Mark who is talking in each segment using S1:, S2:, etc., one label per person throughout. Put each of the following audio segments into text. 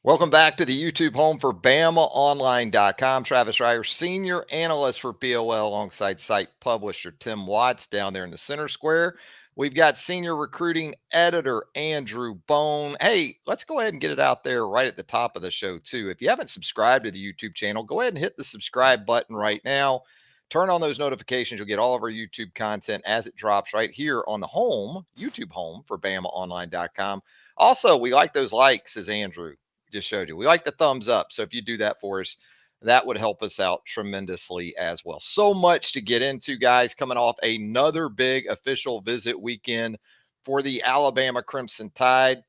S1: Welcome back to the YouTube home for BamaOnLine.com. Travis Reier, senior analyst for BOL, alongside site publisher Tim Watts down there in the center square. We've got senior recruiting editor Andrew Bone. Hey, let's go ahead and get it out there right at the top of the show, too. If you haven't subscribed to the YouTube channel, go ahead and hit the subscribe button right now. Turn on those notifications. You'll get all of our YouTube content as it drops right here on the home, YouTube home for BamaOnLine.com. Also, we like those likes, as Andrew just showed you. We like the thumbs up. So if you do that for us, that would help us out tremendously as well. So much to get into, guys, coming off another big official visit weekend for the Alabama Crimson Tide.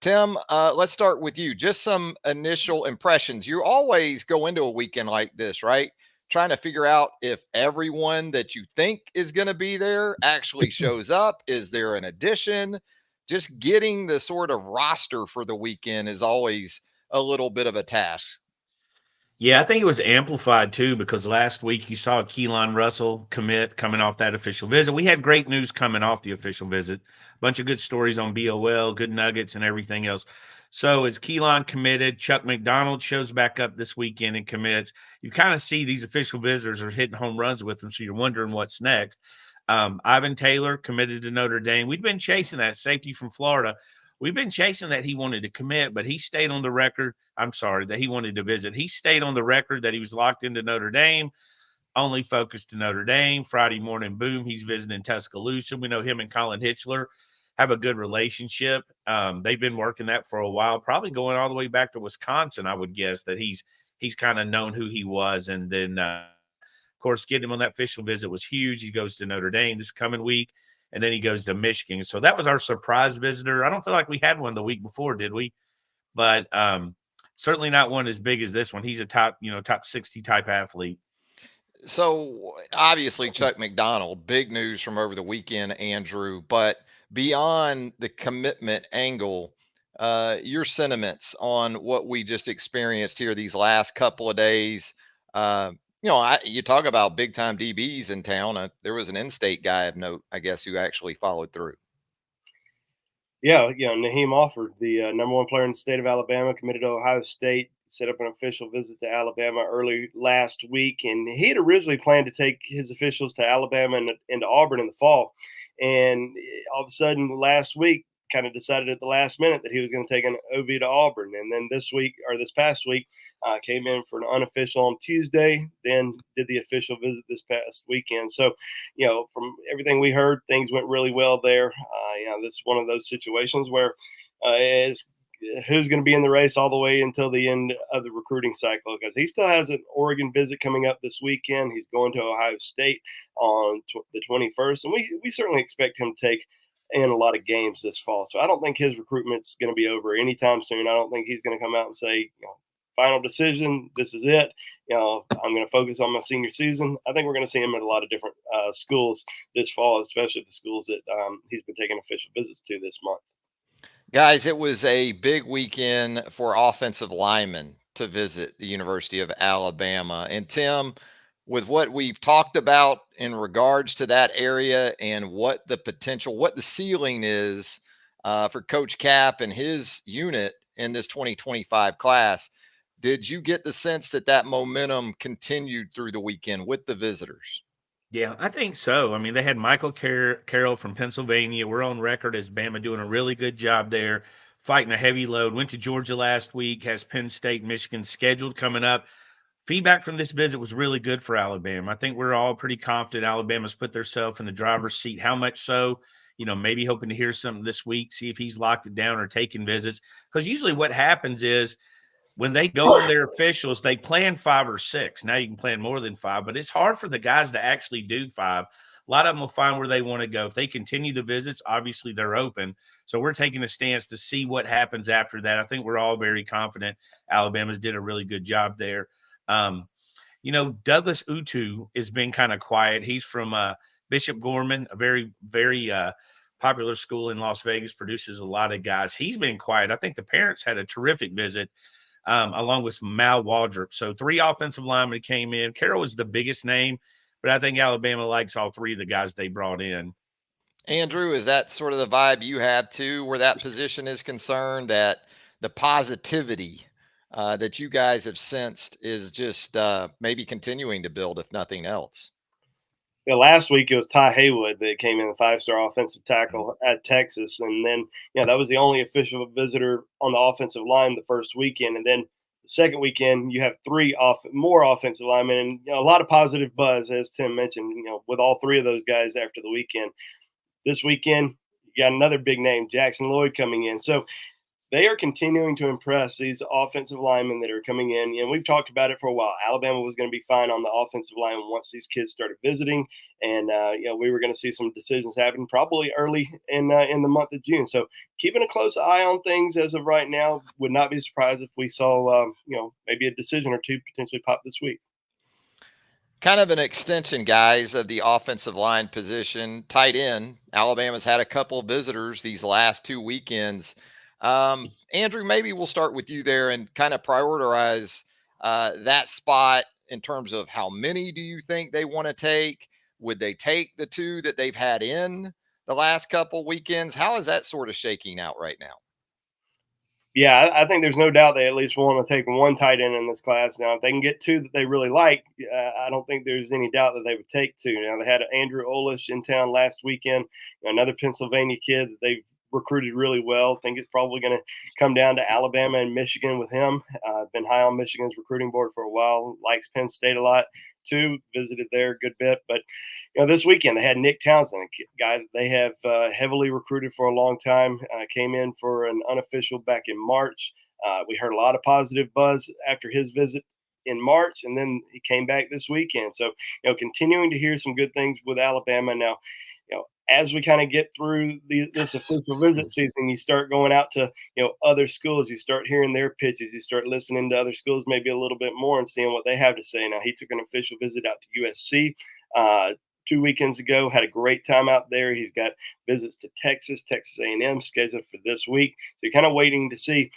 S1: Tim, let's start with you. Just some initial impressions. You always go into a weekend like this, right? Trying to figure out if everyone that you think is going to be there actually shows up. Is there an addition? Just getting the sort of roster for the weekend is always a little bit of a task.
S2: Yeah, I think it was amplified too because last week you saw Keelan Russell commit coming off that official visit. We had great news coming off the official visit, a bunch of good stories on BOL, good nuggets, and everything else. So as Keelan committed, Chuck McDonald shows back up this weekend and commits. You kind of see these official visitors are hitting home runs with them, so you're wondering what's next. Ivan Taylor committed to Notre Dame. We'd been chasing that safety from Florida. We've been chasing that he wanted to commit, but he stayed on the record. I'm sorry, that he wanted to visit. He stayed on the record that he was locked into Notre Dame, only focused to Notre Dame. Friday morning, boom, he's visiting Tuscaloosa. We know him and Colin Hitchler have a good relationship. They've been working that for a while, probably going all the way back to Wisconsin. I would guess that he's kind of known who he was, and then of course, getting him on that official visit was huge. He goes to Notre Dame this coming week, and then he goes to Michigan. So that was our surprise visitor. I don't feel like we had one the week before, did we? But certainly not one as big as this one. He's a top 60 type athlete.
S1: So obviously, Chuck McDonald, big news from over the weekend, Andrew. But beyond the commitment angle, your sentiments on what we just experienced here these last couple of days. Uh, you talk about big time DBs in town. There was an in-state guy of note, I guess, who actually followed through.
S3: Yeah, Naheem Offord, the number one player in the state of Alabama, committed to Ohio State, set up an official visit to Alabama early last week, and he had originally planned to take his officials to Alabama and to Auburn in the fall, and all of a sudden last week, kind of decided at the last minute that he was going to take an OV to Auburn, and then this past week, came in for an unofficial on Tuesday, then did the official visit this past weekend. So from everything we heard, things went really well there. This is one of those situations where is who's going to be in the race all the way until the end of the recruiting cycle, because he still has an Oregon visit coming up this weekend. He's going to Ohio State on the 21st, and we certainly expect him to take in a lot of games this fall. So I don't think his recruitment's going to be over anytime soon. I don't think he's going to come out and say, final decision, this is it. I'm going to focus on my senior season. I think we're going to see him at a lot of different schools this fall, especially the schools that he's been taking official visits to this month.
S1: Guys, it was a big weekend for offensive linemen to visit the University of Alabama. And Tim, with what we've talked about in regards to that area and what the potential, what the ceiling is for Coach Cap and his unit in this 2025 class, did you get the sense that that momentum continued through the weekend with the visitors?
S2: Yeah, I think so. I mean, they had Michael Carroll from Pennsylvania. We're on record as Bama doing a really good job there, fighting a heavy load. Went to Georgia last week, has Penn State, Michigan scheduled coming up. Feedback from this visit was really good for Alabama. I think we're all pretty confident Alabama's put themselves in the driver's seat. How much so? Maybe hoping to hear something this week, see if he's locked it down or taking visits. Because usually what happens is when they go on their officials, they plan 5 or 6. Now you can plan more than 5, but it's hard for the guys to actually do 5. A lot of them will find where they want to go. If they continue the visits, obviously they're open. So we're taking a stance to see what happens after that. I think we're all very confident Alabama's did a really good job there. Um, Douglas Utu has been kind of quiet. He's from Bishop Gorman, a very, very popular school in Las Vegas, produces a lot of guys. He's been quiet. I think the parents had a terrific visit, along with Mal Waldrop. So 3 offensive linemen came in. Carroll was the biggest name, but I think Alabama likes all 3 of the guys they brought in.
S1: Andrew, is that sort of the vibe you have too, where that position is concerned, that the positivity that you guys have sensed is just maybe continuing to build, if nothing else?
S3: Last week it was Ty Haywood that came in, the 5-star offensive tackle at Texas, and then that was the only official visitor on the offensive line the first weekend, and then the second weekend you have more offensive linemen, and a lot of positive buzz, as Tim mentioned. With all three of those guys after the weekend. This weekend you got another big name, Jackson Lloyd, coming in. So they are continuing to impress these offensive linemen that are coming in. And we've talked about it for a while. Alabama was going to be fine on the offensive line once these kids started visiting, and we were going to see some decisions happen probably early in the month of June. So keeping a close eye on things as of right now. Would not be surprised if we saw maybe a decision or two potentially pop this week.
S1: Kind of an extension, guys, of the offensive line position. Tight end, Alabama's had a couple of visitors these last 2 weekends. Andrew, maybe we'll start with you there and kind of prioritize that spot in terms of how many do you think they want to take? Would they take the 2 that they've had in the last couple weekends? How is that sort of shaking out right now?
S3: Yeah, I think there's no doubt they at least want to take one tight end in this class. Now, if they can get 2 that they really like, I don't think there's any doubt that they would take 2. Now, they had Andrew Olish in town last weekend, another Pennsylvania kid that they've recruited really well. I think it's probably going to come down to Alabama and Michigan with him. Been high on Michigan's recruiting board for a while. Likes Penn State a lot too. Visited there a good bit, but this weekend they had Nick Townsend, a guy that they have heavily recruited for a long time. Came in for an unofficial back in March. We heard a lot of positive buzz after his visit in March, and then he came back this weekend. So, continuing to hear some good things with Alabama now. As we kind of get through this official visit season, you start going out to other schools. You start hearing their pitches. You start listening to other schools maybe a little bit more and seeing what they have to say. Now, he took an official visit out to USC 2 weekends ago. Had a great time out there. He's got visits to Texas A&M scheduled for this week. So you're kind of waiting to see,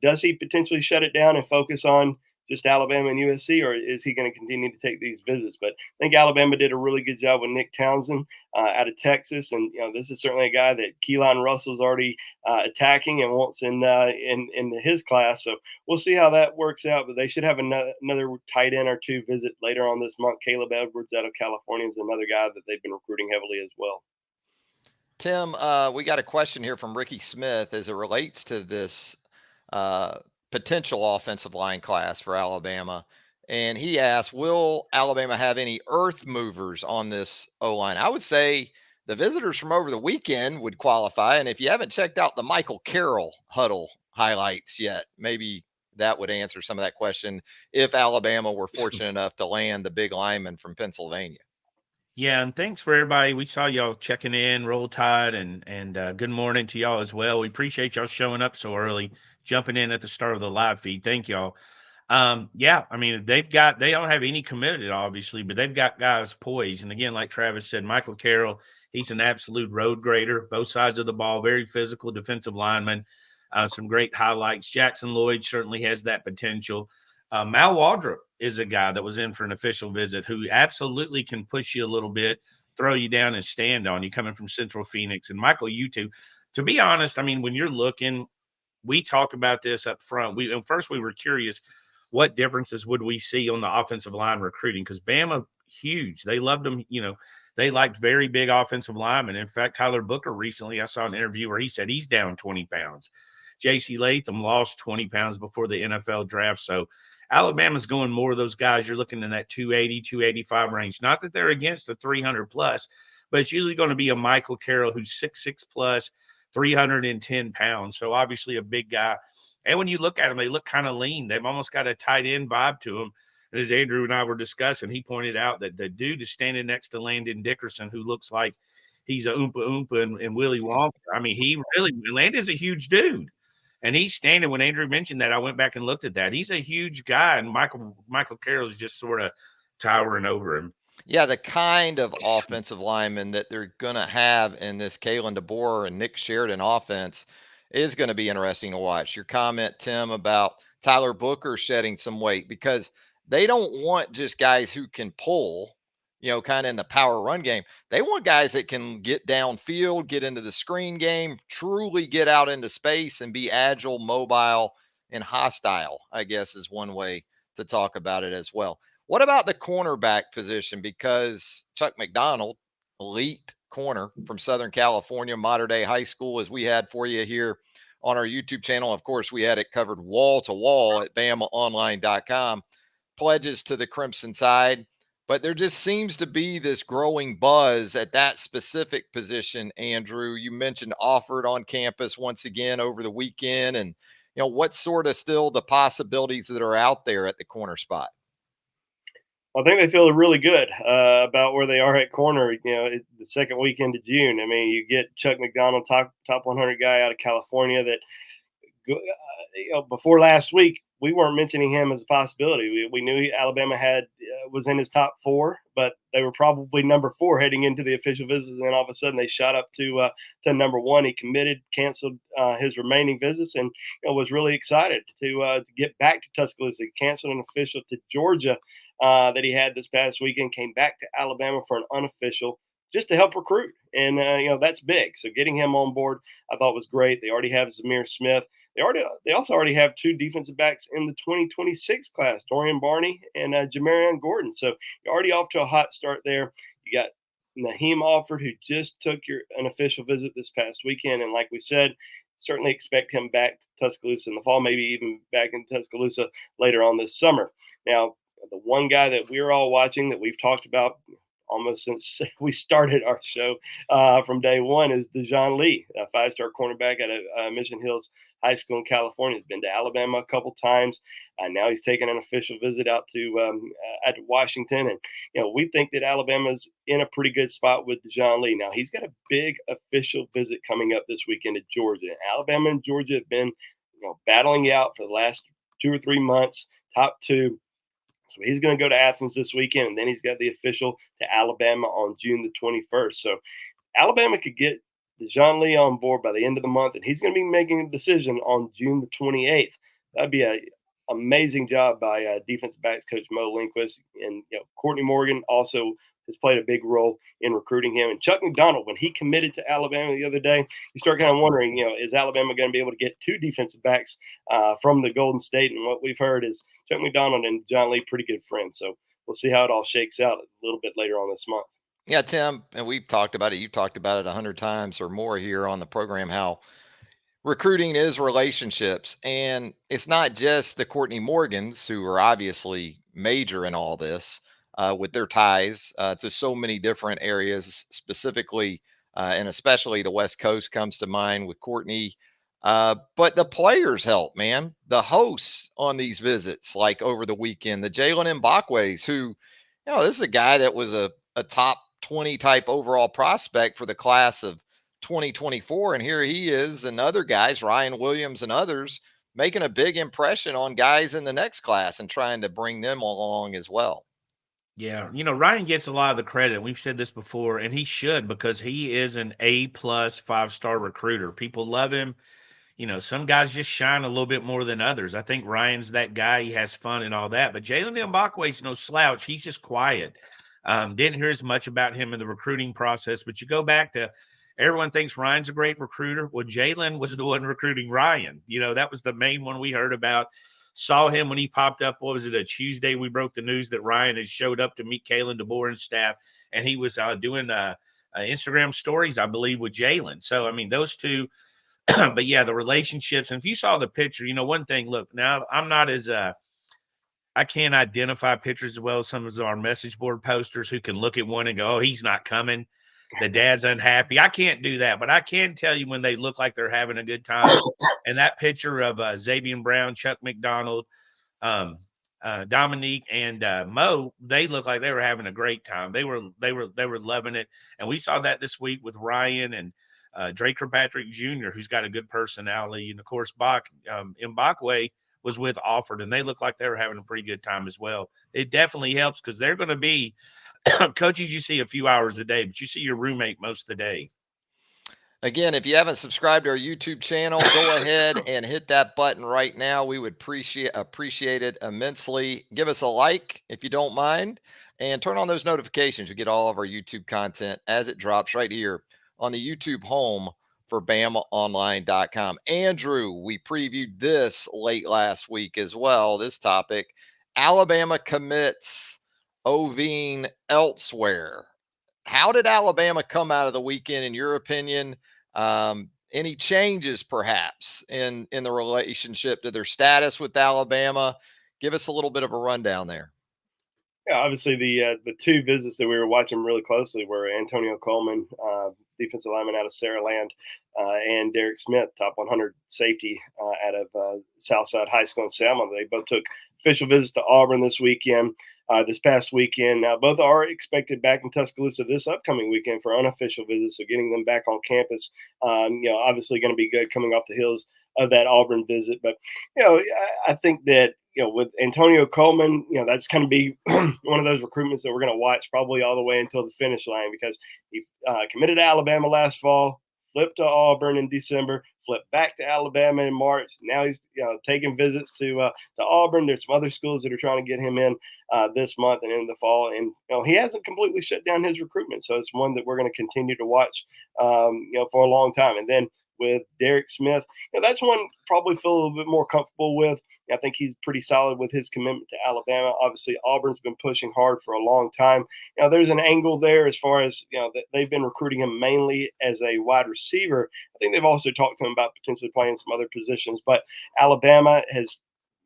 S3: does he potentially shut it down and focus on just Alabama and USC, or is he going to continue to take these visits? But I think Alabama did a really good job with Nick Townsend out of Texas, and this is certainly a guy that Keelan Russell's already attacking and wants in his class. So we'll see how that works out. But they should have another tight end or 2 visit later on this month. Caleb Edwards out of California is another guy that they've been recruiting heavily as well.
S1: Tim, we got a question here from Ricky Smith as it relates to this potential offensive line class for Alabama. And he asked, will Alabama have any earth movers on this O-line? I would say the visitors from over the weekend would qualify. And if you haven't checked out the Michael Carroll huddle highlights yet, maybe that would answer some of that question if Alabama were fortunate enough to land the big lineman from Pennsylvania.
S2: Yeah, and thanks for everybody. We saw y'all checking in, Roll Tide, and good morning to y'all as well. We appreciate y'all showing up so early, jumping in at the start of the live feed. Thank y'all. Yeah, I mean, they don't have any committed, obviously, but they've got guys poised. And again, like Travis said, Michael Carroll, he's an absolute road grader, both sides of the ball, very physical defensive lineman. Some great highlights. Jackson Lloyd certainly has that potential. Mal Waldrop is a guy that was in for an official visit who absolutely can push you a little bit, throw you down and stand on you coming from Central Phoenix. And Michael, you too. To be honest, I mean, when you're looking, we talked about this up front. First we were curious what differences would we see on the offensive line recruiting, because Bama, huge. They loved them. They liked very big offensive linemen. In fact, Tyler Booker recently, I saw an interview where he said he's down 20 pounds. J.C. Latham lost 20 pounds before the NFL draft. So Alabama's going more of those guys. You're looking in that 280, 285 range. Not that they're against the 300 plus, but it's usually going to be a Michael Carroll who's 6'6 plus, 310 pounds. So obviously a big guy. And when you look at them, they look kind of lean. They've almost got a tight end vibe to them. And as Andrew and I were discussing, he pointed out that the dude is standing next to Landon Dickerson, who looks like he's a Oompa Oompa and Willy Wonka. I mean, Landon's a huge dude. And he's standing, when Andrew mentioned that, I went back and looked at that. He's a huge guy, and Michael Carroll's just sort of towering over him.
S1: Yeah, the kind of offensive lineman that they're going to have in this Kalen DeBoer and Nick Sheridan offense is going to be interesting to watch. Your comment, Tim, about Tyler Booker shedding some weight, because they don't want just guys who can pull, kind of in the power run game. They want guys that can get downfield, get into the screen game, truly get out into space and be agile, mobile, and hostile, I guess is one way to talk about it as well. What about the cornerback position? Because Chuck McDonald, elite corner from Southern California, Mater Dei High School, as we had for you here on our YouTube channel. Of course, we had it covered wall to wall at BamaOnLine.com. Pledges to the Crimson Tide. But there just seems to be this growing buzz at that specific position, Andrew. You mentioned offered on campus once again over the weekend. And, what's sort of still the possibilities that are out there at the corner spot?
S3: I think they feel really good about where they are at corner. The second weekend of June. I mean, you get Chuck McDonald, top 100 guy out of California. That before last week, we weren't mentioning him as a possibility. We knew Alabama was in his top 4, but they were probably number 4 heading into the official visit. And then all of a sudden, they shot up to number 1. He committed, canceled his remaining visits, and was really excited to get back to Tuscaloosa. He canceled an official to Georgia that he had this past weekend. Came back to Alabama for an unofficial, just to help recruit, and that's big. So getting him on board, I thought was great. They already have Zamir Smith. They also already have 2 defensive backs in the 2026 class, Dorian Barney and Jamarion Gordon. So you're already off to a hot start there. You got Naheem Alford, who just took an official visit this past weekend, and like we said, certainly expect him back to Tuscaloosa in the fall, maybe even back in Tuscaloosa later on this summer. Now, the one guy that we're all watching that we've talked about almost since we started our show from day one is Dejon Lee, a 5-star cornerback out of Mission Hills High School in California. He's been to Alabama a couple times. Now he's taken an official visit out to Washington. And, we think that Alabama's in a pretty good spot with Dejon Lee. Now, he's got a big official visit coming up this weekend to Georgia. Alabama and Georgia have been battling out for the last 2 or 3 months, top 2. So he's going to go to Athens this weekend, and then he's got the official to Alabama on June the 21st. So Alabama could get Dejon Lee on board by the end of the month, and he's going to be making a decision on June the 28th. That'd be an amazing job by defensive backs coach Mo Lindquist. And Courtney Morgan also has played a big role in recruiting him. And Chuck McDonald, when he committed to Alabama the other day, you start kind of wondering, is Alabama going to be able to get 2 defensive backs from the Golden State? And what we've heard is Chuck McDonald and John Lee, pretty good friends. So we'll see how it all shakes out a little bit later on this month.
S1: Yeah, Tim, and we've talked about it. You've talked about it 100 times or more here on the program, how recruiting is relationships. And it's not just the Courtney Morgans, who are obviously major in all this with their ties to so many different areas, specifically and especially the West Coast comes to mind with Courtney. But the players help, man. The hosts on these visits, like over the weekend, the Jalen Mbakwe's, who, this is a guy that was a top 20 type overall prospect for the class of 2024. And here he is and other guys, Ryan Williams and others, making a big impression on guys in the next class and trying to bring them along as well.
S2: Yeah, Ryan gets a lot of the credit. We've said this before, and he should, because he is an A-plus 5-star recruiter. People love him. Some guys just shine a little bit more than others. I think Ryan's that guy. He has fun and all that. But Jalen Mbakwe's no slouch. He's just quiet. Didn't hear as much about him in the recruiting process. But you go back to everyone thinks Ryan's a great recruiter. Well, Jalen was the one recruiting Ryan. That was the main one we heard about. Saw him when he popped up. What was it, a Tuesday? We broke the news that Ryan had showed up to meet Kalen DeBoer and staff, and he was doing Instagram stories, I believe, with Jalen. So, I mean, those two. But, yeah, the relationships. And if you saw the picture, one thing, look, now I'm not as I can't identify pictures as well as some of our message board posters who can look at one and go, oh, he's not coming. The dad's unhappy. I can't do that, but I can tell you when they look like they're having a good time. And that picture of Xavier Brown, Chuck McDonald, Dominique, and Mo, they look like they were having a great time. They were loving it, and we saw that this week with Ryan and Drake Kirkpatrick Jr., who's got a good personality, and of course Mbakwe was with Alford, and they look like they were having a pretty good time as well. It definitely helps because they're going to be coaches you see a few hours a day, but you see your roommate most of the day.
S1: Again, if you haven't subscribed to our YouTube channel, go ahead and hit that button right now. We would appreciate it immensely. Give us a like if you don't mind, and turn on those notifications. You get all of our YouTube content as it drops right here on the YouTube home for BamaOnLine.com. Andrew, we previewed this late last week as well. This topic, Alabama commits OVing elsewhere. How did Alabama come out of the weekend, in your opinion? Any changes, perhaps, in the relationship to their status with Alabama? Give us a little bit of a rundown there.
S3: Yeah, obviously the two visits that we were watching really closely were Antonio Coleman, defensive lineman out of Saraland, and Derek Smith, top 100 safety out of Southside High School in Selma. They both took official visits to Auburn this weekend. This past weekend, both are expected back in Tuscaloosa this upcoming weekend for unofficial visits. So getting them back on campus, obviously going to be good coming off the heels of that Auburn visit. But I think that with Antonio Coleman, that's going to be one of those recruitments that we're going to watch probably all the way until the finish line, because he committed to Alabama last fall, flipped to Auburn in December, flipped back to Alabama in March. Now he's taking visits to Auburn. There's some other schools that are trying to get him in this month and in the fall, and he hasn't completely shut down his recruitment. So it's one that we're going to continue to watch, for a long time. And then with Derek Smith, that's one probably feel a little bit more comfortable with. I think he's pretty solid with his commitment to Alabama. Obviously, Auburn's been pushing hard for a long time. There's an angle there as far as that they've been recruiting him mainly as a wide receiver. I think they've also talked to him about potentially playing some other positions, but Alabama has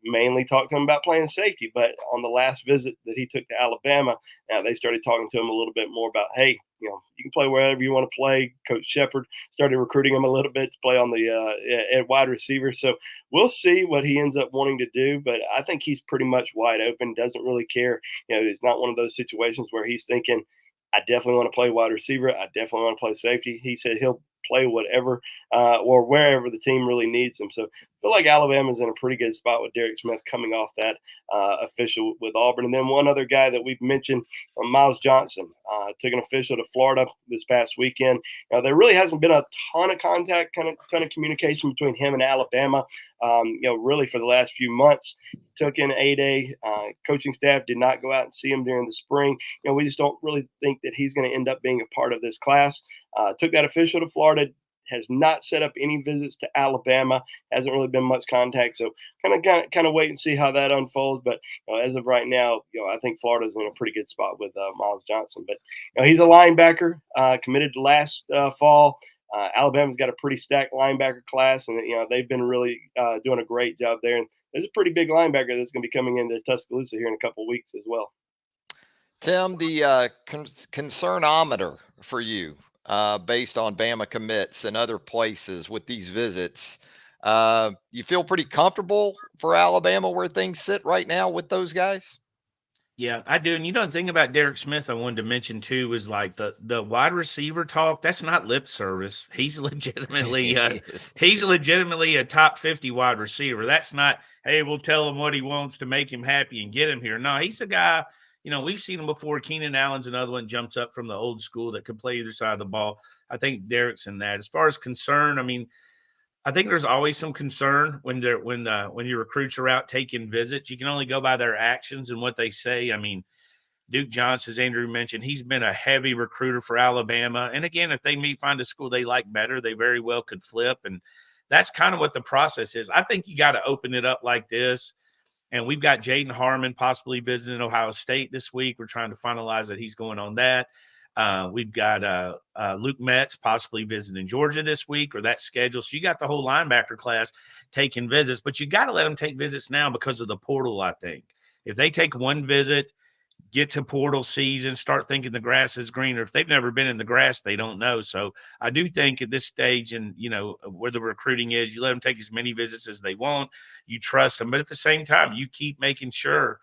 S3: mainly talked to him about playing safety. But on the last visit that he took to Alabama, they started talking to him a little bit more about, hey, you can play wherever you want to play. Coach Shepard started recruiting him a little bit to play on the at wide receiver. So we'll see what he ends up wanting to do. But I think he's pretty much wide open, doesn't really care. It's not one of those situations where he's thinking, I definitely want to play wide receiver. I definitely want to play safety. He said he'll play whatever or wherever the team really needs him. So I feel like Alabama's in a pretty good spot with Derek Smith coming off that official with Auburn. And then one other guy that we've mentioned, Miles Johnson, took an official to Florida this past weekend. There really hasn't been a ton of contact, ton of communication between him and Alabama, really for the last few months. Took in A-Day. Coaching staff did not go out and see him during the spring. We just don't really think that he's going to end up being a part of this class. Took that official to Florida, has not set up any visits to Alabama, hasn't really been much contact. So kind of wait and see how that unfolds. But as of right now, I think Florida's in a pretty good spot with Miles Johnson. But he's a linebacker, committed last fall. Alabama's got a pretty stacked linebacker class, and they've been really doing a great job there. And there's a pretty big linebacker that's going to be coming into Tuscaloosa here in a couple of weeks as well.
S1: Tim, the concernometer for you, based on Bama commits and other places with these visits, you feel pretty comfortable for Alabama where things sit right now with those guys?
S2: Yeah, I do. And the thing about Derek Smith I wanted to mention too was like the wide receiver talk. That's not lip service. He's legitimately a top 50 wide receiver. That's not, hey, we'll tell him what he wants to make him happy and get him here. No, he's a guy, we've seen him before. Keenan Allen's another one, jumps up from the old school that could play either side of the ball. I think Derek's in that. As far as concern, I think there's always some concern when your recruits are out taking visits. You can only go by their actions and what they say. Duke Johnson, as Andrew mentioned, he's been a heavy recruiter for Alabama. And again, if they find a school they like better, they very well could flip. And that's kind of what the process is. I think you got to open it up like this. And we've got Jaden Harmon possibly visiting Ohio State this week. We're trying to finalize that he's going on that. We've got Luke Metz possibly visiting Georgia this week, or that schedule. So you got the whole linebacker class taking visits, but you got to let them take visits now because of the portal, I think. If they take one visit, get to portal season, start thinking the grass is greener. If they've never been in the grass, they don't know. So I do think at this stage and, where the recruiting is, you let them take as many visits as they want. You trust them. But at the same time, you keep making sure,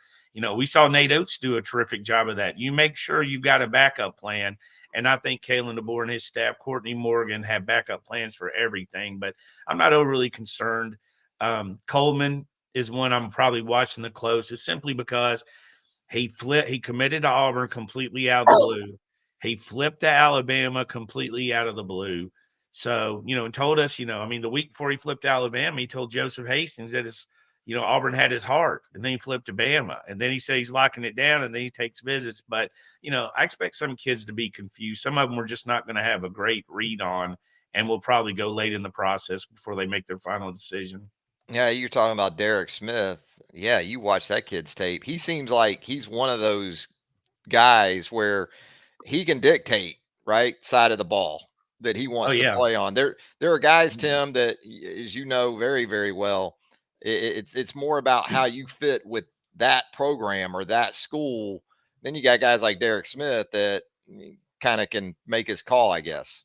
S2: we saw Nate Oates do a terrific job of that. You make sure you've got a backup plan. And I think Kalen DeBoer and his staff, Courtney Morgan, have backup plans for everything. But I'm not overly concerned. Coleman is one I'm probably watching the closest, simply because he committed to Auburn completely out of the blue. He flipped to Alabama completely out of the blue. So, and told us, the week before he flipped to Alabama, he told Joseph Hastings that Auburn had his heart, and then he flipped to Bama, and then he said he's locking it down, and then he takes visits. But, I expect some kids to be confused. Some of them are just not going to have a great read on, and will probably go late in the process before they make their final decision.
S1: Yeah, you're talking about Derek Smith. Yeah, you watch that kid's tape. He seems like he's one of those guys where he can dictate right side of the ball that he
S2: Oh
S1: wants to
S2: yeah.
S1: play on. There are guys, Tim, that as you know very very well, it's more about how you fit with that program or that school. Then you got guys like Derek Smith that kind of can make his call, I guess.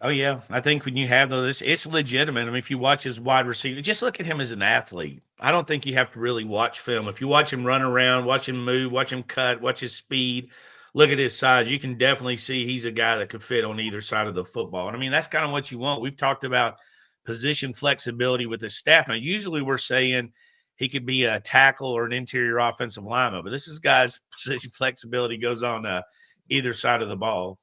S2: Oh yeah, I think when you have those, it's legitimate. I mean, if you watch his wide receiver, just look at him as an athlete. I don't think you have to really watch film. If you watch him run around, watch him move, watch him cut, watch his speed, look at his size, you can definitely see he's a guy that could fit on either side of the football. And I mean, that's kind of what you want. We've talked about position flexibility with his staff. Now, usually we're saying he could be a tackle or an interior offensive lineman, but this is guy's position flexibility goes on either side of the ball.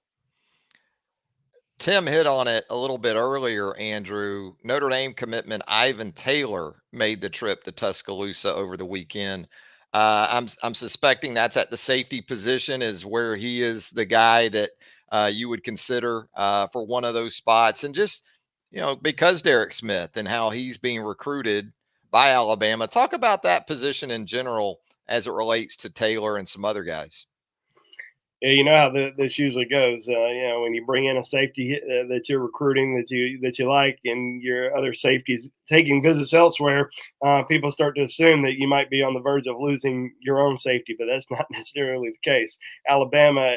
S1: Tim hit on it a little bit earlier, Andrew. Notre Dame commitment Ivan Taylor made the trip to Tuscaloosa over the weekend. I'm suspecting that's at the safety position, is where he is the guy that you would consider for one of those spots. And just, because Derek Smith and how he's being recruited by Alabama, talk about that position in general as it relates to Taylor and some other guys.
S3: Yeah, you know how this usually goes. When you bring in a safety that you're recruiting that you like, and your other safeties taking visits elsewhere, people start to assume that you might be on the verge of losing your own safety, but that's not necessarily the case. Alabama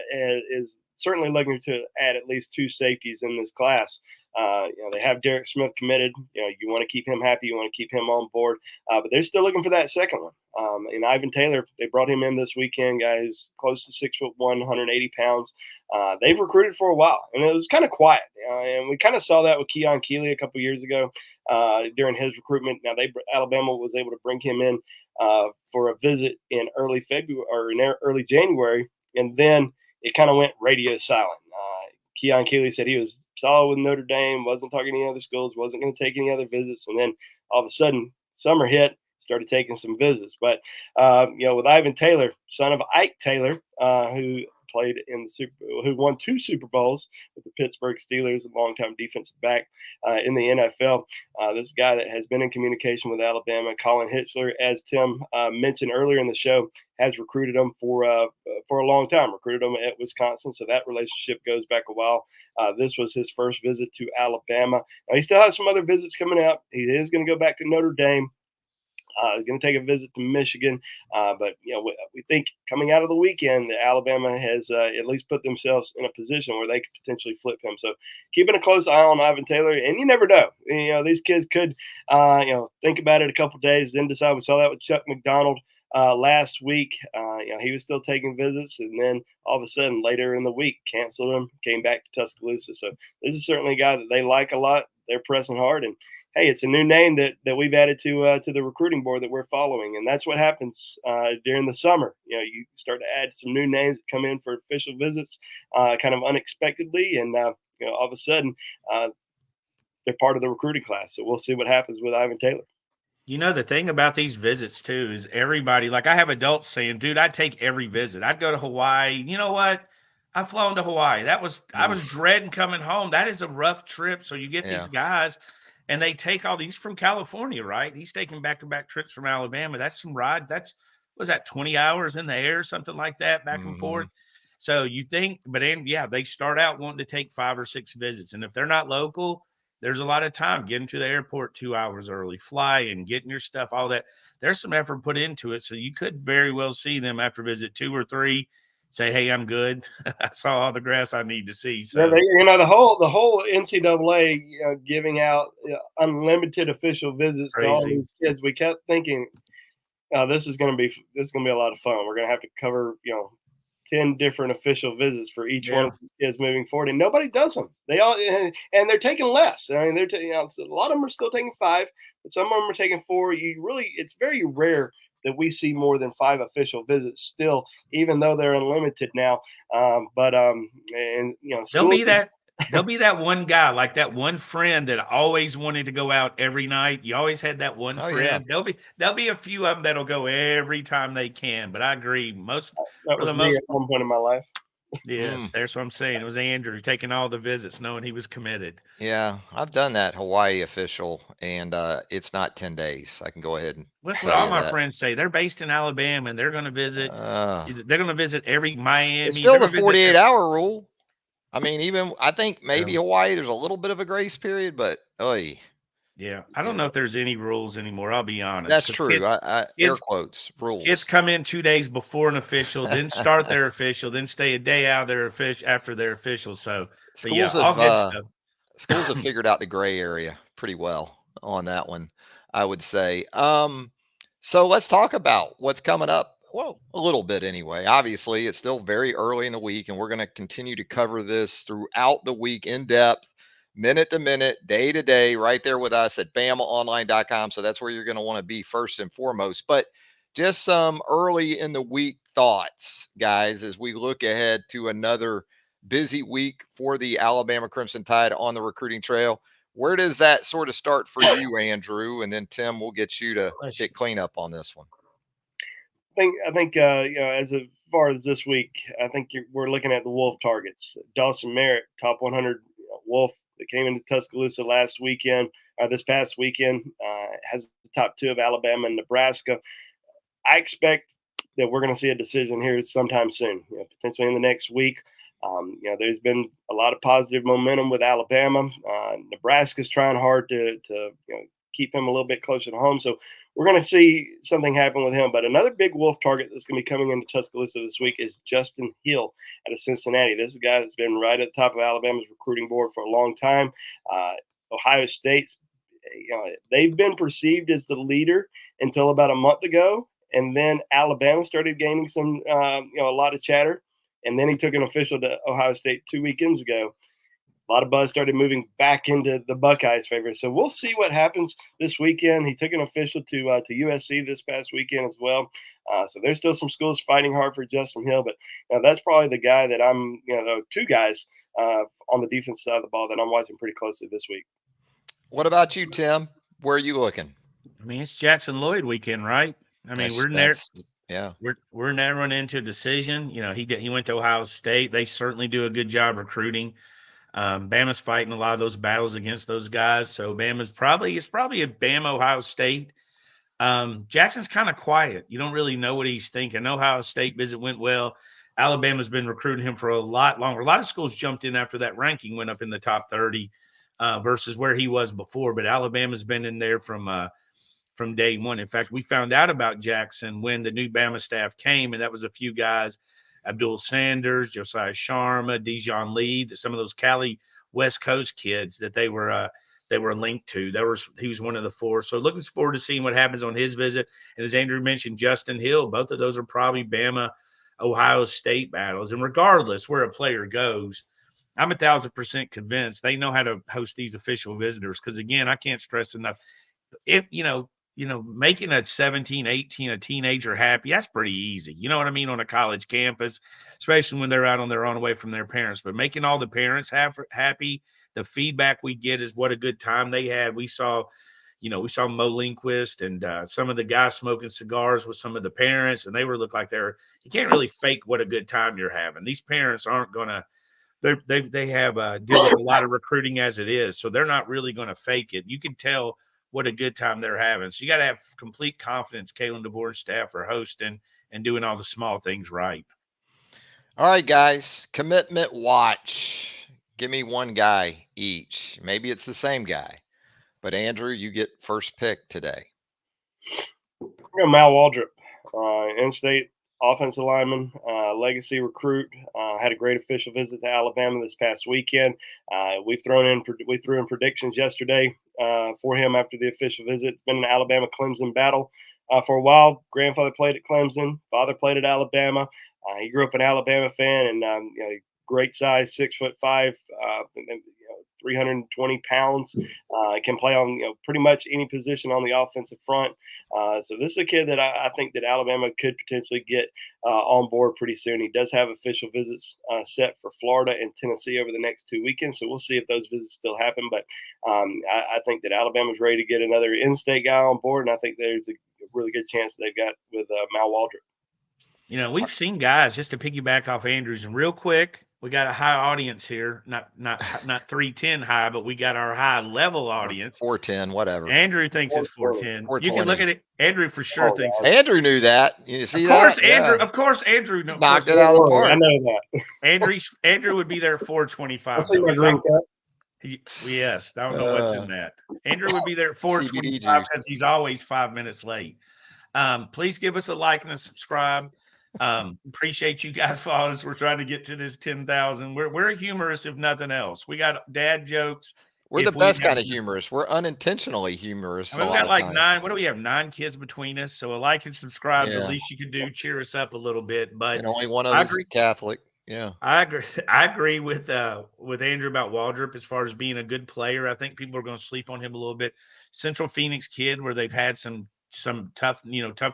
S3: is certainly looking to add at least 2 safeties in this class. They have Derek Smith committed. You want to keep him happy. You want to keep him on board. But they're still looking for that second one. And Ivan Taylor, they brought him in this weekend. Guy who's close to 6'1", 180 pounds. They've recruited for a while, and it was kind of quiet. And we kind of saw that with Keon Keeley a couple years ago during his recruitment. Now, Alabama was able to bring him in for a visit in early February or in early January, and then it kind of went radio silent. Keon Keeley said he was solid with Notre Dame, wasn't talking to any other schools, wasn't going to take any other visits. And then all of a sudden, summer hit, started taking some visits. But, with Ivan Taylor, son of Ike Taylor, who played who won 2 Super Bowls with the Pittsburgh Steelers, a longtime defensive back in the NFL. This guy that has been in communication with Alabama, Colin Hitchler, as Tim mentioned earlier in the show, has recruited him for a long time. Recruited him at Wisconsin, so that relationship goes back a while. This was his first visit to Alabama. Now, he still has some other visits coming out. He is going to go back to Notre Dame. Going to take a visit to Michigan, but we think coming out of the weekend that Alabama has at least put themselves in a position where they could potentially flip him. So keeping a close eye on Ivan Taylor, and you never know. These kids could think about it a couple of days, then decide. We saw that with Chuck McDonald last week. He was still taking visits, and then all of a sudden later in the week canceled him, came back to Tuscaloosa. So this is certainly a guy that they like a lot. They're pressing hard, and hey, it's a new name that we've added to the recruiting board that we're following, and that's what happens during the summer. You start to add some new names that come in for official visits, kind of unexpectedly, and all of a sudden they're part of the recruiting class. So we'll see what happens with Ivan Taylor.
S2: The thing about these visits too is everybody, like I have adults saying, dude, I'd take every visit. I'd go to Hawaii. You know what? I've flown to Hawaii. I was dreading coming home. That is a rough trip. So you get these guys and they take all these from California, right? He's taking back-to-back trips from Alabama. That's some ride. Was that 20 hours in the air, something like that, back and forth. So you think, but they start out wanting to take 5 or 6 visits. And if they're not local, there's a lot of time getting to the airport 2 hours early, flying, getting your stuff, all that. There's some effort put into it. So you could very well see them after visit 2 or 3 say, hey, I'm good. I saw all the grass I need to see. So
S3: the whole NCAA giving out unlimited official visits to all these kids. We kept thinking, this is going to be a lot of fun. We're going to have to cover 10 different official visits for each one of these kids moving forward, and nobody does them. They all and they're taking less. I mean, a lot of them are still taking 5, but some of them are taking 4. It's very rare that we see more than 5 official visits still, even though they're unlimited now.
S2: There'll be that one guy, like that one friend that always wanted to go out every night. You always had that one friend. Yeah. There'll be a few of them that'll go every time they can. But I agree,
S3: that was me at one point in my life.
S2: Yes, that's what I'm saying. It was Andrew taking all the visits, knowing he was committed.
S1: Yeah, I've done that Hawaii official, and it's not 10 days. I can go ahead and
S2: That's what
S1: tell
S2: all
S1: you
S2: my
S1: that.
S2: friends say. They're based in Alabama, and they're going to visit.
S1: Uh,
S2: They're going to visit every
S1: it's
S2: Miami.
S1: still
S2: They're
S1: the
S2: going to visit.
S1: 48-hour rule. I mean, even I think maybe
S2: Well,
S1: Hawaii, there's a little bit of a grace period, but oy,
S2: yeah, I
S1: you
S2: don't know
S1: know,
S2: if there's any rules anymore. I'll be honest,
S1: that's
S2: because
S1: true. I air
S2: kids
S1: quotes
S2: kids
S1: rules.
S2: come in 2 days before an official, then start their official, then stay a day out of their official after their official. So, but yeah,
S1: schools
S2: all
S1: have
S2: good
S1: uh,
S2: stuff.
S1: schools have figured out the gray area pretty well on that one, I would say. So let's talk about what's coming up. Well, a little bit anyway. Obviously, it's still very early in the week, and we're going to continue to cover this throughout the week in depth, minute to minute, day to day, right there with us at BamaOnLine.com. So that's where you're going to want to be first and foremost. But just some early in the week thoughts, guys, as we look ahead to another busy week for the Alabama Crimson Tide on the recruiting trail. Where does that sort of start for you, Andrew? And then Tim, we'll get you to
S2: Bless you.
S1: hit cleanup on this one.
S3: I think as far as this week, I think we're looking at the Wolf targets. Dawson Merritt, top 100 Wolf that came into Tuscaloosa this past weekend, has the top two of Alabama and Nebraska. I expect that we're going to see a decision here sometime soon, potentially in the next week. There's been a lot of positive momentum with Alabama. Nebraska's trying hard to keep him a little bit closer to home. So we're going to see something happen with him. But another big Wolf target that's going to be coming into Tuscaloosa this week is Justin Hill out of Cincinnati. This is a guy that's been right at the top of Alabama's recruiting board for a long time. Ohio State's, they've been perceived as the leader until about a month ago, and then Alabama started gaining some, a lot of chatter, and then he took an official to Ohio State 2 weekends ago. A lot of buzz started moving back into the Buckeyes' favor. So we'll see what happens this weekend. He took an official to USC this past weekend as well. So there's still some schools fighting hard for Justin Hill, but that's probably the guy that I'm, two guys on the defense side of the ball that I'm watching pretty closely this week.
S1: What about you, Tim? Where are you looking?
S2: I mean, it's Jackson Lloyd weekend, right? I mean,
S1: That's yeah.
S2: we're narrowing into a decision. He went to Ohio State. They certainly do a good job recruiting. Bama's fighting a lot of those battles against those guys. So it's probably a Bama Ohio State. Jackson's kind of quiet. You don't really know what he's thinking. Ohio State visit went well. Alabama's been recruiting him for a lot longer. A lot of schools jumped in after that ranking went up in the top 30 versus where he was before. But Alabama's been in there from day one. In fact, we found out about Jackson when the new Bama staff came, and that was a few guys: Abdul Sanders, Josiah Sharma, Dijon Lee, some of those Cali West Coast kids that they were linked to. He was one of the four. So looking forward to seeing what happens on his visit. And as Andrew mentioned, Justin Hill, both of those are probably Bama Ohio State battles. And regardless where a player goes, I'm 1,000% convinced they know how to host these official visitors. Because again, I can't stress enough, if making a 17, 18, a teenager happy, that's pretty easy. You know what I mean? On a college campus, especially when they're out on their own away from their parents. But making all the parents happy, the feedback we get is what a good time they had. We saw Mo Lindquist and some of the guys smoking cigars with some of the parents, and they look like you can't really fake what a good time you're having. These parents aren't going to, they have deal with a lot of recruiting as it is. So they're not really going to fake it. You can tell what a good time they're having. So you got to have complete confidence Kalen DeBoer's staff are hosting and doing all the small things right.
S1: All right, guys. Commitment watch. Give me one guy each. Maybe it's the same guy. But Andrew, you get first pick today.
S3: Mal Waldrop, in-state offensive lineman, legacy recruit, had a great official visit to Alabama this past weekend. We threw in predictions yesterday for him after the official visit. It's been an Alabama-Clemson battle for a while. Grandfather played at Clemson, father played at Alabama. He grew up an Alabama fan, and great size, 6'5", 320 pounds. Can play on pretty much any position on the offensive front. So this is a kid that I think that Alabama could potentially get on board pretty soon. He does have official visits set for Florida and Tennessee over the next 2 weekends. So we'll see if those visits still happen. But I think that Alabama's ready to get another in-state guy on board, and I think there's a really good chance they've got with Mal Waldrop.
S2: We've seen guys, just to piggyback off Andrews, and real quick, we got a high audience here, not 310 high, but we got our high level audience.
S1: 410, whatever.
S2: Andrew thinks it's 410. You can look at it. Andrew for sure thinks it's.
S1: Andrew knew that. You see
S2: Of course,
S1: that?
S2: Andrew.
S1: Yeah.
S2: Of course, Andrew
S1: knocked it out of the park.
S3: I know that.
S2: Andrew would be there at 425.
S3: I see my green cap.
S2: Yes, I don't know what's in that. Andrew would be there at
S1: CBD
S2: 425 because he's always 5 minutes late. Please give us a like and a subscribe. Appreciate you guys following us. We're trying to get to this 10,000. We're humorous if nothing else. We got dad jokes.
S1: We're the best kind of humorous. We're unintentionally humorous.
S2: I mean, we got like 9. What do we have? 9 kids between us. So a like and subscribe is the least you could do. Cheer us up a little bit. But
S1: and only one of us is Catholic. Yeah,
S2: I agree. I agree with Andrew about Waldrop as far as being a good player. I think people are going to sleep on him a little bit. Central Phoenix kid, where they've had some tough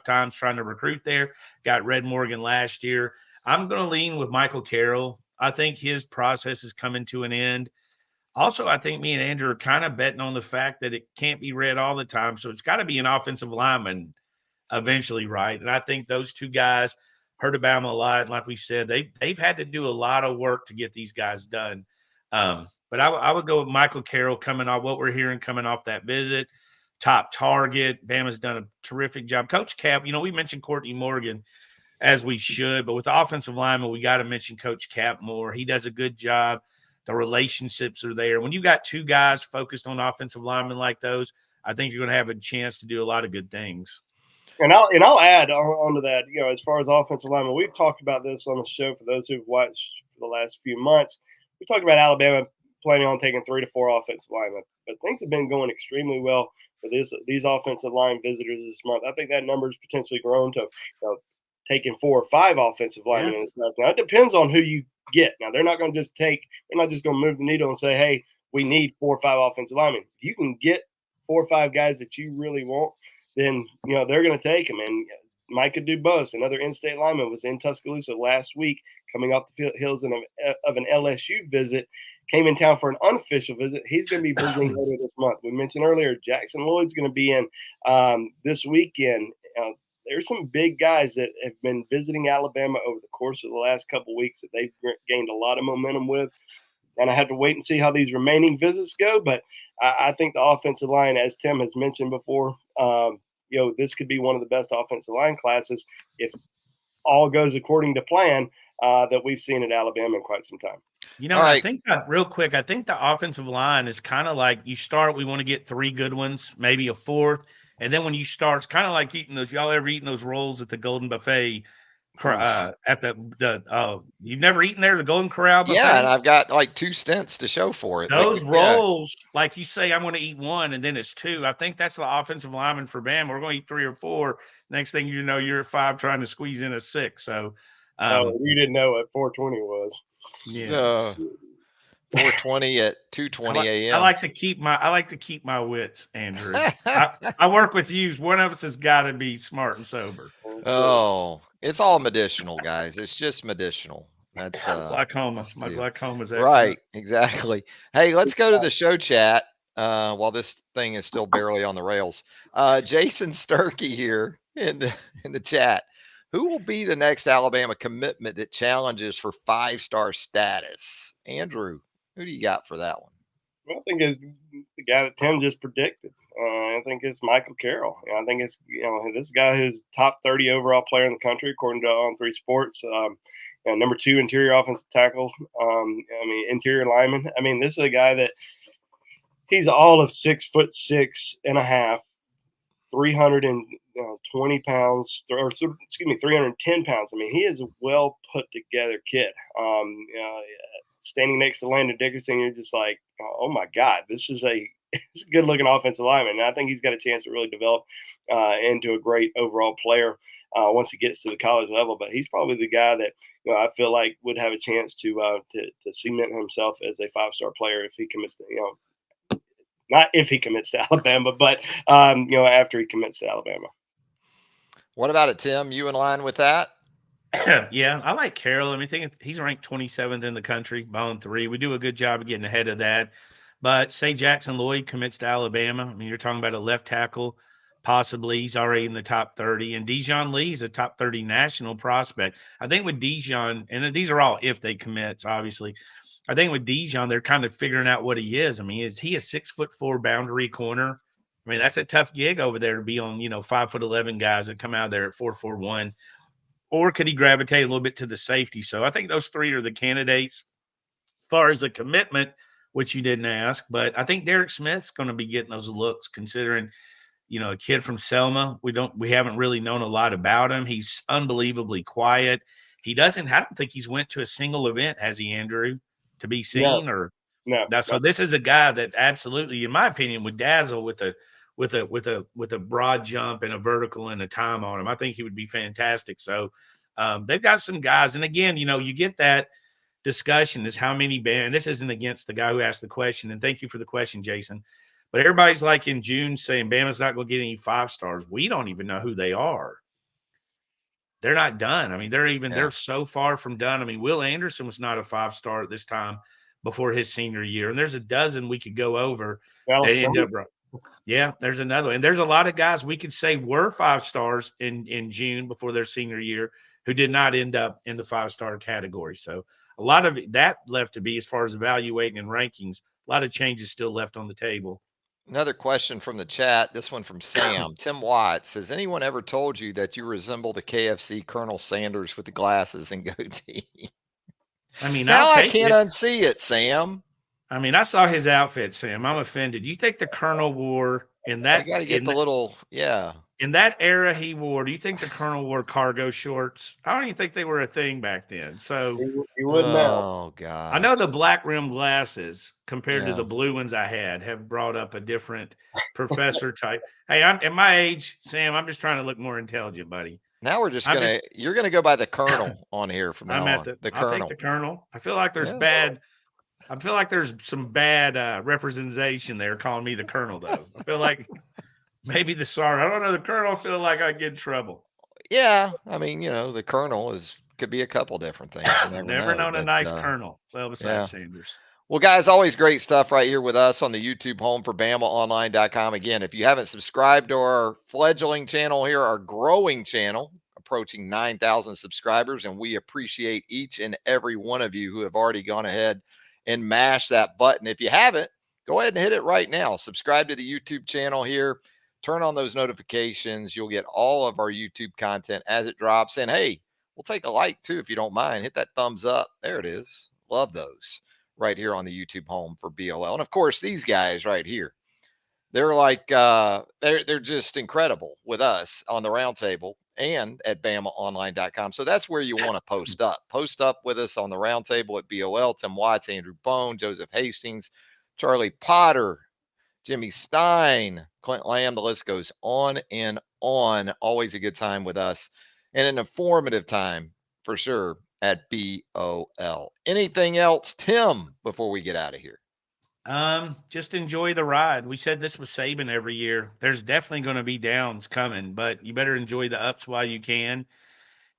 S2: times trying to recruit there. Got Red Morgan last year. I'm going to lean with Michael Carroll. I think his process is coming to an end. Also, I think me and Andrew are kind of betting on the fact that it can't be Red all the time. So it's got to be an offensive lineman eventually, right? And I think those two guys heard about them a lot. Like we said, they've had to do a lot of work to get these guys done. But I would go with Michael Carroll coming off what we're hearing coming off that visit. Top target. Bama's done a terrific job. Coach Cap, we mentioned Courtney Morgan as we should, but with the offensive lineman, we got to mention Coach Cap more. He does a good job. The relationships are there. When you got two guys focused on offensive linemen like those, I think you're going to have a chance to do a lot of good things.
S3: And I'll add onto that, as far as offensive linemen, we've talked about this on the show for those who've watched for the last few months. We talked about Alabama planning on taking 3 to 4 offensive linemen, but things have been going extremely well for these offensive line visitors this month. I think that number's potentially grown to taking 4 or 5 offensive linemen in this class. Now it depends on who you get. Now they're not going to just they're not just going to move the needle and say, hey, we need 4 or 5 offensive linemen. If you can get 4 or 5 guys that you really want, then they're going to take them. And Micah Dubose, another in-state lineman, was in Tuscaloosa last week, coming off the heels of an LSU visit. Came in town for an unofficial visit. He's going to be visiting later this month. We mentioned earlier Jackson Lloyd's going to be in this weekend. There's some big guys that have been visiting Alabama over the course of the last couple of weeks that they've gained a lot of momentum with. And I have to wait and see how these remaining visits go. But I think the offensive line, as Tim has mentioned before, this could be one of the best offensive line classes if all goes according to plan that we've seen at Alabama in quite some time.
S2: I think real quick, I think the offensive line is kind of like you start, we want to get 3 good ones, maybe a 4th. And then when you start, it's kind of like eating those. Y'all ever eaten those rolls at the Golden Buffet? At you've never eaten there, the Golden Corral Buffet?
S1: Yeah, and I've got like 2 stints to show for it.
S2: Those rolls, like you say, I'm going to eat 1, and then it's 2. I think that's the offensive lineman for Bama. We're going to eat 3 or 4. Next thing you know, you're at 5 trying to squeeze in a 6. So,
S3: you didn't know what 420 was.
S2: Yeah.
S1: 4:20 at 2:20 a.m.
S2: I like to keep my wits, Andrew. I work with you. One of us has got to be smart and sober.
S1: Oh, it's all medicinal, guys. It's just medicinal. That's
S2: glaucoma. My glaucoma's
S1: right. Exactly. Hey, let's go to the show chat while this thing is still barely on the rails. Jason Sturkey here in the chat. Who will be the next Alabama commitment that challenges for 5-star status? Andrew, who do you got for that one?
S3: Well, I think it's the guy that Tim just predicted. I think it's Michael Carroll. I think it's this guy who's top 30 overall player in the country according to On 3 Sports. Number 2 interior offensive tackle. Interior lineman. This is a guy that he's all of 6'6.5", 320 pounds, or 310 pounds. He is a well put together kid. Standing next to Landon Dickerson, you're just like, oh my God, this is a good looking offensive lineman. And I think he's got a chance to really develop into a great overall player once he gets to the college level. But he's probably the guy that I feel like would have a chance to cement himself as a 5-star player if he commits to not if he commits to Alabama, but after he commits to Alabama.
S1: What about it, Tim? You in line with that?
S2: Yeah, I like Carroll. I think he's ranked 27th in the country, Bone 3. We do a good job of getting ahead of that. But say Jackson Lloyd commits to Alabama. You're talking about a left tackle possibly. He's already in the top 30. And Dijon Lee's a top 30 national prospect. I think with Dijon, and these are all if they commits, obviously. I think with Dijon, they're kind of figuring out what he is. I mean, is he a 6'4" boundary corner? I mean, that's a tough gig over there to be on, 5'11" guys that come out there at 4'1". Or could he gravitate a little bit to the safety? So I think those three are the candidates. As far as the commitment, which you didn't ask, but I think Derek Smith's going to be getting those looks, considering, a kid from Selma. We haven't really known a lot about him. He's unbelievably quiet. I don't think he's went to a single event, has he, Andrew, to be seen?
S3: No.
S2: So this is a guy that absolutely, in my opinion, would dazzle with a broad jump and a vertical and a time on him. I think he would be fantastic. So they've got some guys. And again, you get that discussion is how many and this isn't against the guy who asked the question. And thank you for the question, Jason. But everybody's like in June saying Bama's not going to get any 5-stars. We don't even know who they are. They're not done. I mean, they're so far from done. I mean, Will Anderson was not a 5-star at this time before his senior year. And there's a dozen we could go over. They end up right. Yeah, there's another one. And there's a lot of guys we could say were 5-stars in June before their senior year who did not end up in the 5-star category. So a lot of that left to be, as far as evaluating and rankings, a lot of changes still left on the table.
S1: Another question from the chat. This one from Sam. Tim Watts. Has anyone ever told you that you resemble the KFC Colonel Sanders with the glasses and goatee?
S2: I mean,
S1: now I can't unsee it, Sam.
S2: I mean, I saw his outfit, Sam. I'm offended. You think the Colonel wore in that?
S1: You got to get the little,
S2: in that era he wore. Do you think the Colonel wore cargo shorts? I don't even think they were a thing back then. So
S3: you wouldn't know.
S1: Oh God!
S2: I know the black rim glasses compared to the blue ones I had have brought up a different professor type. Hey, I'm at my age, Sam. I'm just trying to look more intelligent, buddy.
S1: Now we're you're gonna go by the Colonel on here from now on.
S2: The Colonel. I'll take the Colonel. I feel like there's I feel like there's some bad representation there calling me the Colonel, though. I feel like maybe the Sergeant. I don't know. The Colonel, I feel like I get in trouble.
S1: Yeah. I mean, the Colonel could be a couple different things.
S2: Never known a nice Colonel. Well, besides Sanders.
S1: Well, guys, always great stuff right here with us on the YouTube home for BamaOnLine.com. Again, if you haven't subscribed to our fledgling channel here, our growing channel, approaching 9,000 subscribers, and we appreciate each and every one of you who have already gone ahead and mash that button. If you haven't, go ahead and hit it right now. Subscribe to the YouTube channel here. Turn on those notifications. You'll get all of our YouTube content as it drops. And hey, we'll take a like too if you don't mind. Hit that thumbs up. There it is. Love those right here on the YouTube home for BOL. And of course, these guys right here, they're like they're just incredible with us on the roundtable and at BamaOnLine.com. So that's where you want to post up. Post up with us on the roundtable at BOL. Tim Watts, Andrew Bone, Joseph Hastings, Charlie Potter, Jimmy Stein, Clint Lamb. The list goes on and on. Always a good time with us and an informative time for sure at BOL. Anything else, Tim, before we get out of here?
S2: Just enjoy the ride. We said this was Saban every year. There's definitely going to be downs coming, but you better enjoy the ups while you can.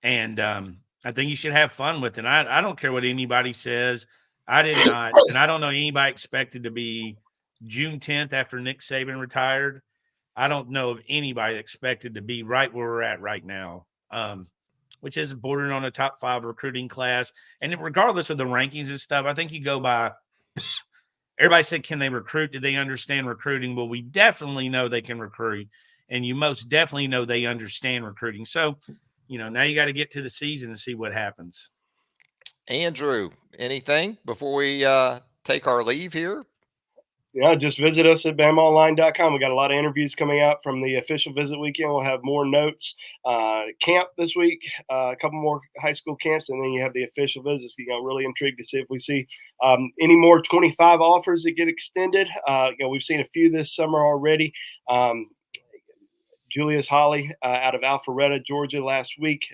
S2: And I think you should have fun with it. I don't care what anybody says. I did not, and I don't know anybody expected to be June 10th after Nick Saban retired. I don't know of anybody expected to be right where we're at right now, which is bordering on a top 5 recruiting class. And regardless of the rankings and stuff, I think you go by – everybody said, can they recruit? Do they understand recruiting? Well, we definitely know they can recruit, and you most definitely know they understand recruiting. So, now you got to get to the season and see what happens.
S1: Andrew, anything before we take our leave here?
S3: Just visit us at BamaOnLine.com. We got a lot of interviews coming out from the official visit weekend. We'll have more notes. Camp this week, a couple more high school camps, and then you have the official visits. Really intrigued to see if we see any more 25 offers that get extended. We've seen a few this summer already. Julius Holly out of Alpharetta, Georgia, last week.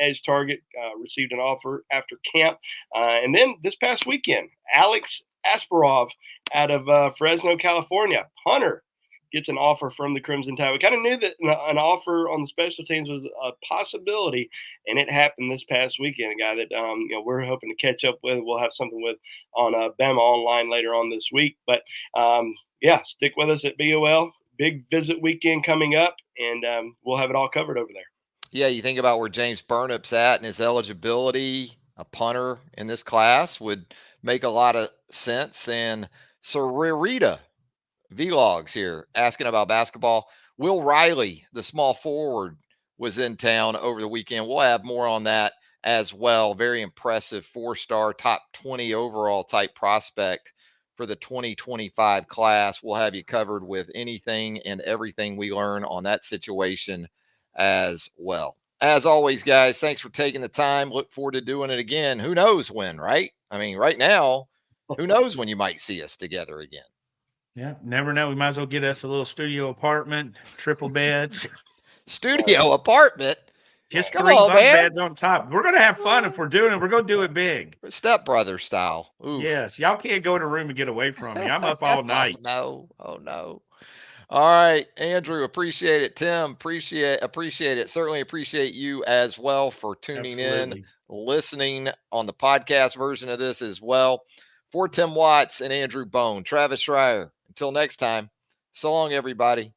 S3: Edge target received an offer after camp. And then this past weekend, Alex Asparov out of Fresno, California. Hunter gets an offer from the Crimson Tide. We kind of knew that an offer on the special teams was a possibility, and it happened this past weekend. A guy that we're hoping to catch up with. We'll have something with on Bama Online later on this week. But stick with us at BOL. big visit weekend coming up, and we'll have it all covered over there.
S1: Yeah, you think about where James Burnup's at and his eligibility, a punter in this class would make a lot of sense. And Sarita Vlogs here asking about basketball. Will Riley, the small forward, was in town over the weekend. We'll have more on that as well. Very impressive 4-star, top 20 overall type prospect for the 2025 class. We'll have you covered with anything and everything we learn on that situation as well. As always, guys, thanks for taking the time. Look forward to doing it again. Who knows when, right? I mean, right now, who knows when you might see us together again.
S2: Yeah, never know. We might as well get us a little studio apartment, triple beds.
S1: Studio apartment?
S2: Just
S1: Come
S2: 3
S1: on,
S2: bunk
S1: man.
S2: beds on top. We're going to have fun if we're doing it. We're going to do it big.
S1: Stepbrother style. Oof.
S2: Yes, y'all can't go in a room and get away from me. I'm up all night.
S1: Oh no. All right, Andrew, appreciate it. Tim, appreciate it. Certainly appreciate you as well for tuning in, listening on the podcast version of this as well. For Tim Watts and Andrew Bone, Travis Reier. Until next time, so long, everybody.